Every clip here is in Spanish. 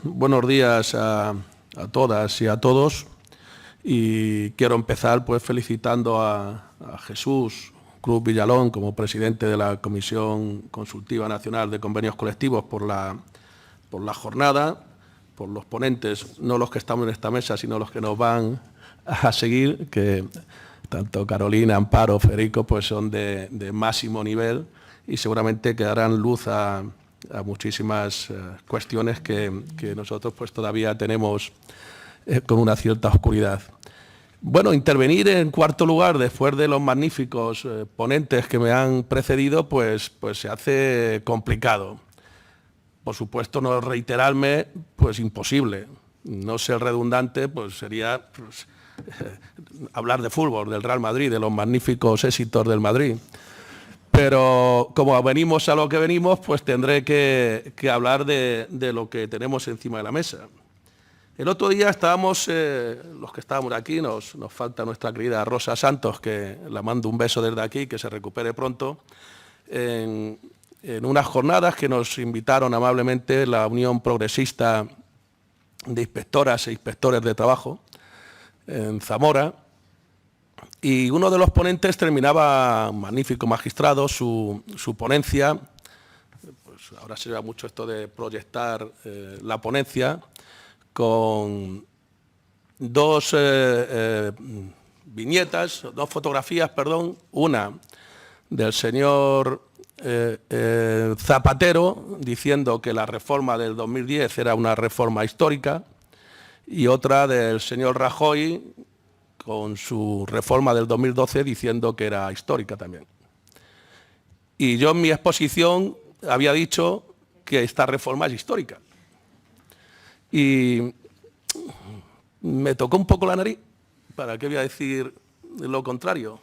Buenos días a todas y a todos. Y quiero empezar pues felicitando a Jesús Cruz Villalón como presidente de la Comisión Consultiva Nacional de Convenios Colectivos por la jornada, por los ponentes, no los que estamos en esta mesa, sino los que nos van a seguir, que tanto Carolina, Amparo, Federico, pues son de máximo nivel y seguramente que darán luz a muchísimas cuestiones que nosotros pues todavía tenemos con una cierta oscuridad. Bueno, intervenir en cuarto lugar después de los magníficos ponentes que me han precedido, pues se hace complicado. Por supuesto, no reiterarme, pues imposible. No ser redundante, pues sería hablar de fútbol, del Real Madrid, de los magníficos éxitos del Madrid. Pero como venimos a lo que venimos, pues tendré que hablar de lo que tenemos encima de la mesa. El otro día estábamos, los que estábamos aquí, nos falta nuestra querida Rosa Santos, que la mando un beso desde aquí, que se recupere pronto, en unas jornadas que nos invitaron amablemente la Unión Progresista de Inspectoras e Inspectores de Trabajo en Zamora. Y uno de los ponentes terminaba, un magnífico magistrado, su ponencia. Pues ahora se ve mucho esto de proyectar la ponencia con dos viñetas, dos fotografías, perdón, una del señor Zapatero diciendo que la reforma del 2010 era una reforma histórica y otra del señor Rajoy con su reforma del 2012 diciendo que era histórica también. Y yo en mi exposición había dicho que esta reforma es histórica. Y me tocó un poco la nariz, ¿para qué voy a decir lo contrario?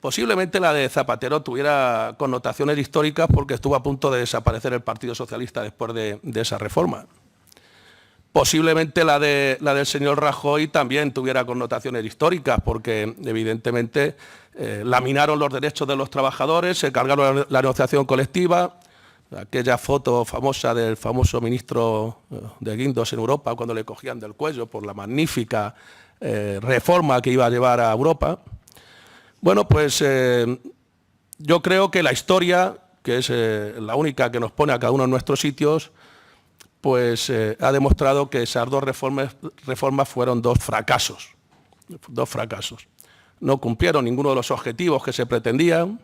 Posiblemente la de Zapatero tuviera connotaciones históricas porque estuvo a punto de desaparecer el Partido Socialista después de esa reforma. Posiblemente la del señor Rajoy también tuviera connotaciones históricas porque evidentemente laminaron los derechos de los trabajadores, se cargaron la negociación colectiva. Aquella foto famosa del famoso ministro de Guindos en Europa cuando le cogían del cuello por la magnífica reforma que iba a llevar a Europa. Bueno, pues yo creo que la historia, que es la única que nos pone a cada uno en nuestros sitios, pues ha demostrado que esas dos reformas fueron dos fracasos. No cumplieron ninguno de los objetivos que se pretendían,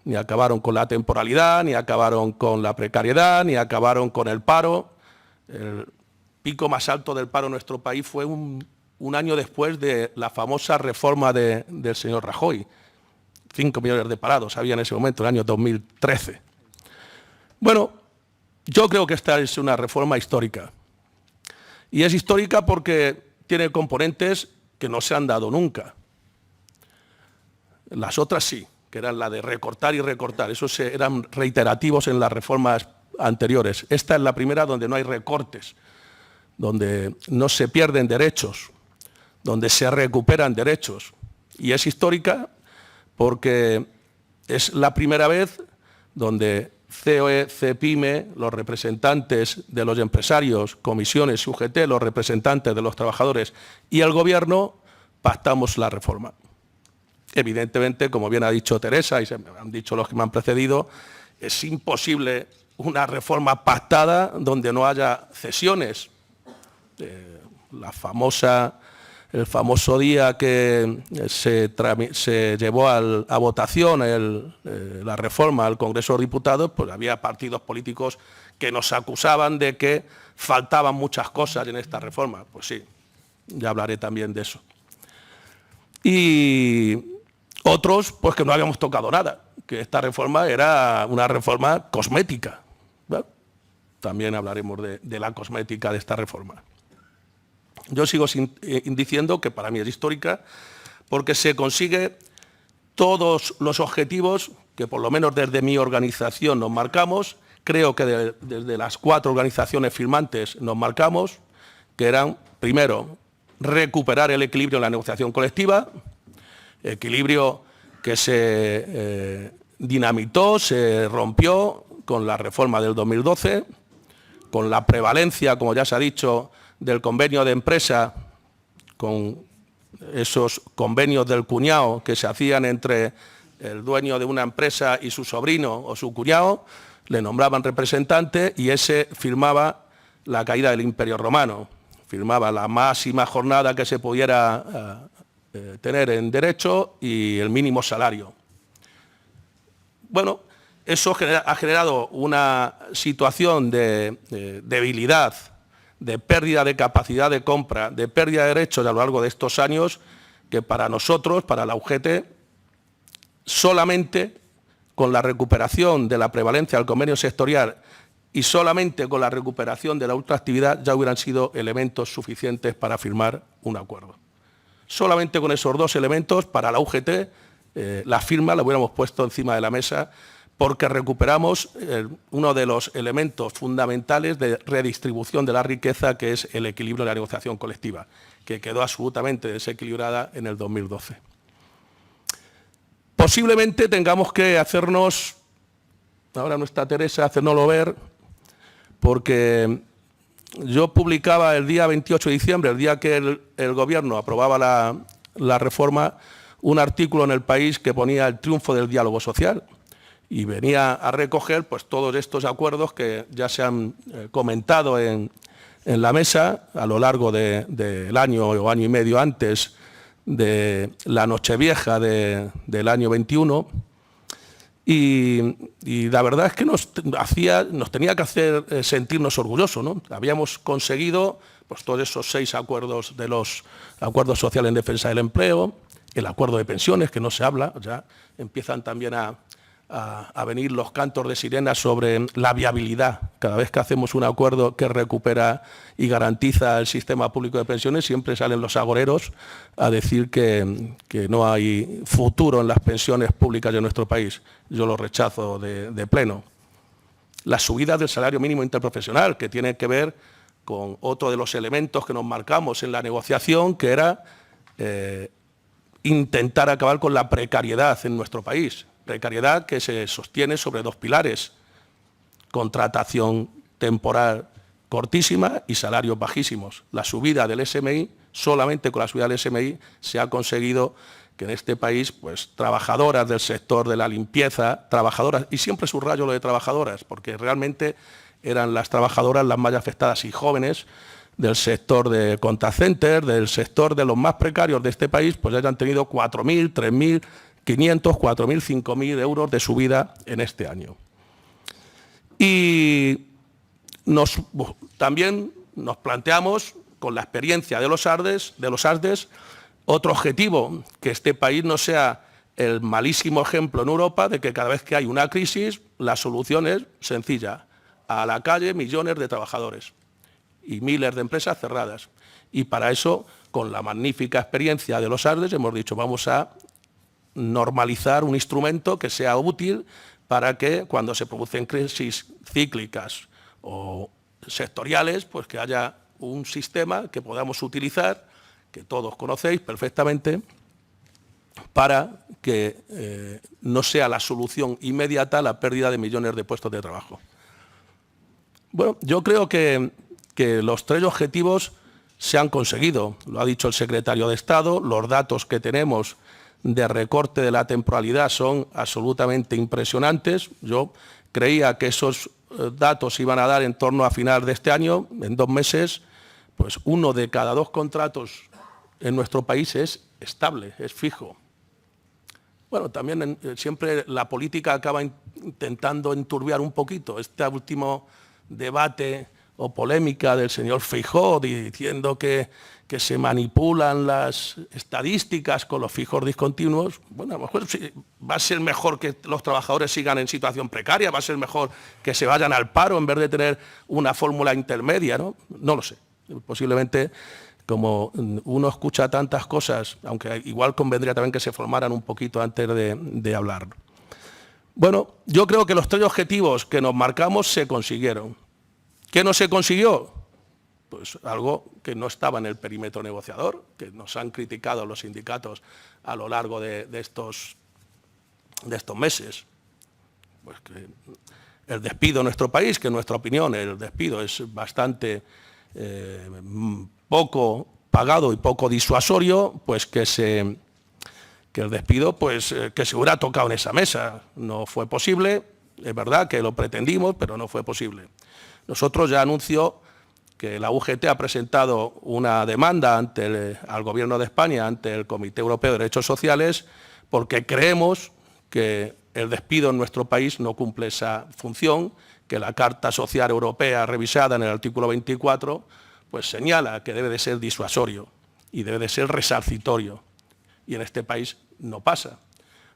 ni acabaron con la temporalidad, ni acabaron con la precariedad, ni acabaron con el paro. El pico más alto del paro en nuestro país fue un año después de la famosa reforma del señor Rajoy. 5 millones de parados había en ese momento, en el año 2013. Bueno, yo creo que esta es una reforma histórica. Y es histórica porque tiene componentes que no se han dado nunca. Las otras sí, que eran la de recortar y recortar. Esos eran reiterativos en las reformas anteriores. Esta es la primera donde no hay recortes, donde no se pierden derechos, donde se recuperan derechos. Y es histórica porque es la primera vez donde COE, CEPIME, los representantes de los empresarios, comisiones, UGT, los representantes de los trabajadores y el Gobierno pactamos la reforma. Evidentemente, como bien ha dicho Teresa y se me han dicho los que me han precedido, es imposible una reforma pactada donde no haya cesiones. El famoso día que se llevó a votación la reforma al Congreso de Diputados, pues había partidos políticos que nos acusaban de que faltaban muchas cosas en esta reforma. Pues sí, ya hablaré también de eso. Y otros, pues que no habíamos tocado nada, que esta reforma era una reforma cosmética, ¿verdad? También hablaremos de la cosmética de esta reforma. Yo sigo diciendo que para mí es histórica porque se consigue todos los objetivos que por lo menos desde mi organización nos marcamos. Creo que desde las 4 organizaciones firmantes nos marcamos, que eran, primero, recuperar el equilibrio en la negociación colectiva, equilibrio que se dinamitó, se rompió con la reforma del 2012, con la prevalencia, como ya se ha dicho, del convenio de empresa, con esos convenios del cuñado que se hacían entre el dueño de una empresa y su sobrino o su cuñado, le nombraban representante y ese firmaba la caída del Imperio Romano, firmaba la máxima jornada que se pudiera tener en derecho y el mínimo salario. Bueno, eso ha generado una situación de debilidad, de pérdida de capacidad de compra, de pérdida de derechos a lo largo de estos años, que para nosotros, para la UGT, solamente con la recuperación de la prevalencia del convenio sectorial y solamente con la recuperación de la ultraactividad ya hubieran sido elementos suficientes para firmar un acuerdo. Solamente con esos dos elementos, para la UGT, la firma la hubiéramos puesto encima de la mesa porque recuperamos uno de los elementos fundamentales de redistribución de la riqueza, que es el equilibrio de la negociación colectiva, que quedó absolutamente desequilibrada en el 2012. Posiblemente tengamos que hacernos, ahora no está Teresa, hacérnoslo ver, porque yo publicaba el día 28 de diciembre, el día que el Gobierno aprobaba la reforma, un artículo en El País que ponía el triunfo del diálogo social y venía a recoger pues, todos estos acuerdos que ya se han comentado en la mesa a lo largo del año o año y medio antes de la Nochevieja del año 21. Y la verdad es que nos tenía que hacer sentirnos orgullosos, ¿no? Habíamos conseguido pues, todos esos 6 acuerdos de los acuerdos sociales en defensa del empleo, el acuerdo de pensiones, que no se habla, ya empiezan también a venir los cantos de sirena sobre la viabilidad. Cada vez que hacemos un acuerdo que recupera y garantiza el sistema público de pensiones, siempre salen los agoreros a decir que no hay futuro en las pensiones públicas de nuestro país. Yo lo rechazo de pleno. La subida del salario mínimo interprofesional, que tiene que ver con otro de los elementos que nos marcamos en la negociación, que era intentar acabar con la precariedad en nuestro país. Precariedad que se sostiene sobre 2 pilares, contratación temporal cortísima y salarios bajísimos. La subida del SMI, solamente con la subida del SMI se ha conseguido que en este país, pues, trabajadoras del sector de la limpieza, trabajadoras, y siempre subrayo lo de trabajadoras, porque realmente eran las trabajadoras las más afectadas y jóvenes del sector de contact center, del sector de los más precarios de este país, pues hayan tenido 4.000, 3.000, 500, 4.000, 5.000 euros de subida en este año. Y también nos planteamos, con la experiencia de los ASDES, otro objetivo, que este país no sea el malísimo ejemplo en Europa de que cada vez que hay una crisis, la solución es sencilla: a la calle millones de trabajadores y miles de empresas cerradas. Y para eso, con la magnífica experiencia de los ASDES, hemos dicho vamos a normalizar un instrumento que sea útil para que cuando se producen crisis cíclicas o sectoriales, pues que haya un sistema que podamos utilizar, que todos conocéis perfectamente, para que no sea la solución inmediata la pérdida de millones de puestos de trabajo. Bueno, yo creo que los 3 objetivos se han conseguido, lo ha dicho el secretario de Estado, los datos que tenemos de recorte de la temporalidad son absolutamente impresionantes. Yo creía que esos datos iban a dar en torno a final de este año, en 2 meses, pues 1 de cada 2 contratos en nuestro país es estable, es fijo. Bueno, también siempre la política acaba intentando enturbiar un poquito este último debate o polémica del señor Feijóo diciendo que se manipulan las estadísticas con los fijos discontinuos. Bueno, a lo mejor sí, va a ser mejor que los trabajadores sigan en situación precaria, va a ser mejor que se vayan al paro en vez de tener una fórmula intermedia, ¿no? No lo sé. Posiblemente, como uno escucha tantas cosas, aunque igual convendría también que se formaran un poquito antes de hablar. Bueno, yo creo que los 3 objetivos que nos marcamos se consiguieron. ¿Qué no se consiguió? Pues algo que no estaba en el perímetro negociador, que nos han criticado los sindicatos a lo largo de estos meses. Pues que el despido en nuestro país, que en nuestra opinión el despido es bastante poco pagado y poco disuasorio, pues que el despido pues, que se hubiera tocado en esa mesa. No fue posible, es verdad que lo pretendimos, pero no fue posible. Nosotros ya anunció que la UGT ha presentado una demanda al Gobierno de España ante el Comité Europeo de Derechos Sociales porque creemos que el despido en nuestro país no cumple esa función, que la Carta Social Europea revisada en el artículo 24 pues señala que debe de ser disuasorio y debe de ser resarcitorio. Y en este país no pasa.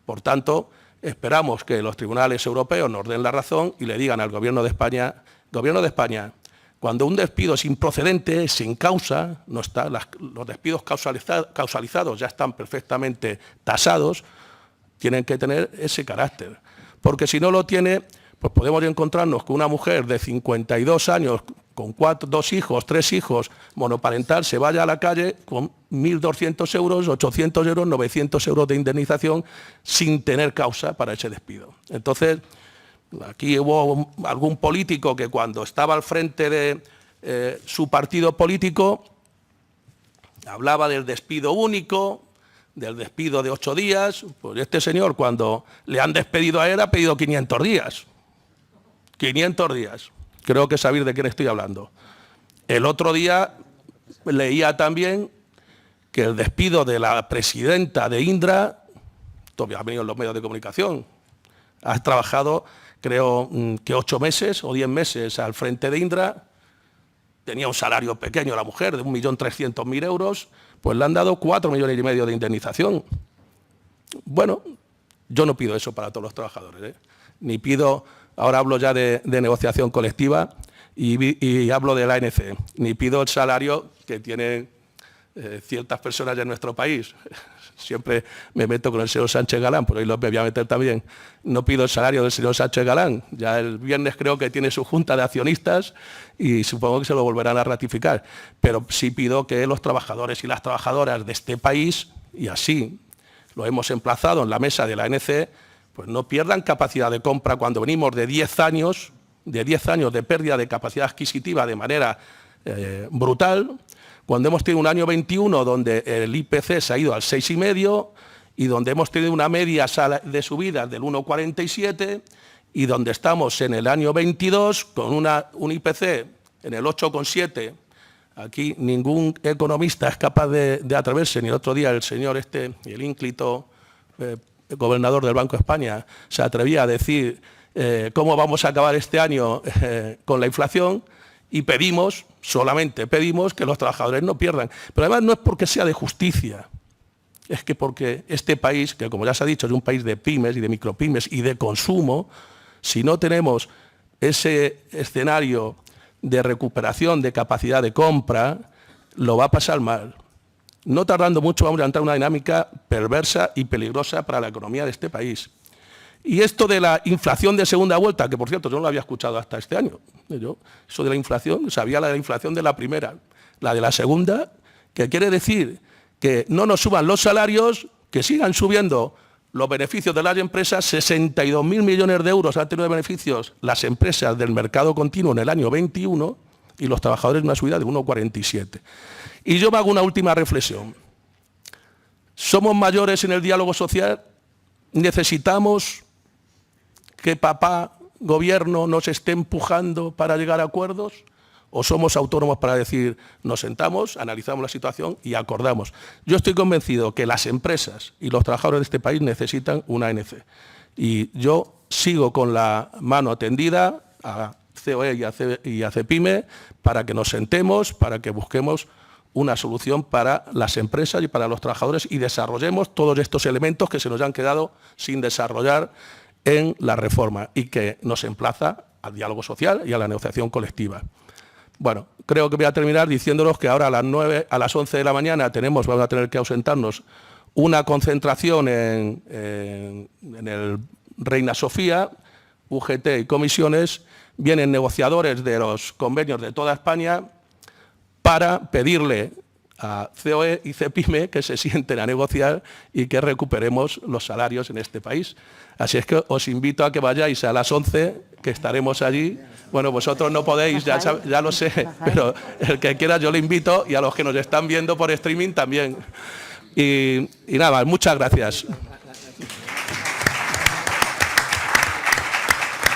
Por tanto, esperamos que los tribunales europeos nos den la razón y le digan al Gobierno de España, cuando un despido es improcedente, sin causa, no está, los despidos causalizados ya están perfectamente tasados, tienen que tener ese carácter. Porque si no lo tiene, pues podemos encontrarnos con una mujer de 52 años, con 2 hijos, 3 hijos, monoparental, se vaya a la calle con 1.200 euros, 800 euros, 900 euros de indemnización sin tener causa para ese despido. Entonces, aquí hubo algún político que cuando estaba al frente de su partido político hablaba del despido único, del despido de 8 días, pues este señor cuando le han despedido a él ha pedido 500 días. 500 días. Creo que sabéis de quién estoy hablando. El otro día leía también que el despido de la presidenta de Indra, todavía ha venido en los medios de comunicación, ha trabajado creo que 8 meses o 10 meses al frente de Indra, tenía un salario pequeño la mujer de 1.300.000 euros, pues le han dado 4,5 millones de indemnización. Bueno, yo no pido eso para todos los trabajadores, ni pido, ahora hablo ya de negociación colectiva y hablo de la ANC, ni pido el salario que tienen ciertas personas de nuestro país. Siempre me meto con el señor Sánchez Galán, por ahí me voy a meter también. No pido el salario del señor Sánchez Galán. Ya el viernes creo que tiene su junta de accionistas y supongo que se lo volverán a ratificar. Pero sí pido que los trabajadores y las trabajadoras de este país, y así lo hemos emplazado en la mesa de la ANC, pues no pierdan capacidad de compra cuando venimos de 10 años de pérdida de capacidad adquisitiva de manera brutal, cuando hemos tenido un año 21 donde el IPC se ha ido al 6,5 y donde hemos tenido una media de subidas del 1,47 y donde estamos en el año 22 con un IPC en el 8,7. Aquí ningún economista es capaz de atreverse, ni el otro día el señor el ínclito gobernador del Banco de España, se atrevía a decir cómo vamos a acabar este año con la inflación. Y solamente pedimos que los trabajadores no pierdan. Pero además no es porque sea de justicia, es que porque este país, que como ya se ha dicho, es un país de pymes y de micropymes y de consumo, si no tenemos ese escenario de recuperación de capacidad de compra, lo va a pasar mal. No tardando mucho vamos a entrar en una dinámica perversa y peligrosa para la economía de este país. Y esto de la inflación de segunda vuelta, que por cierto yo no lo había escuchado hasta este año, eso de la inflación, sabía la de la inflación de la primera, la de la segunda, que quiere decir que no nos suban los salarios, que sigan subiendo los beneficios de las empresas, 62.000 millones de euros han tenido de beneficios las empresas del mercado continuo en el año 21 y los trabajadores una subida de 1,47. Y yo me hago una última reflexión. ¿Somos mayores en el diálogo social? ¿Necesitamos que papá, gobierno, nos esté empujando para llegar a acuerdos? ¿O somos autónomos para decir, nos sentamos, analizamos la situación y acordamos? Yo estoy convencido que las empresas y los trabajadores de este país necesitan una ANC. Y yo sigo con la mano tendida a COE y a CEPIME para que nos sentemos, para que busquemos una solución para las empresas y para los trabajadores y desarrollemos todos estos elementos que se nos han quedado sin desarrollar en la reforma y que nos emplaza al diálogo social y a la negociación colectiva. Bueno, creo que voy a terminar diciéndonos que ahora a las 11 de la mañana vamos a tener que ausentarnos una concentración en el Reina Sofía, UGT y comisiones, vienen negociadores de los convenios de toda España para pedirle a COE y CEPIME que se sienten a negociar y que recuperemos los salarios en este país. Así es que os invito a que vayáis a las 11, que estaremos allí. Bueno, vosotros no podéis, ya lo sé, pero el que quiera yo le invito, y a los que nos están viendo por streaming también. Y nada, muchas gracias.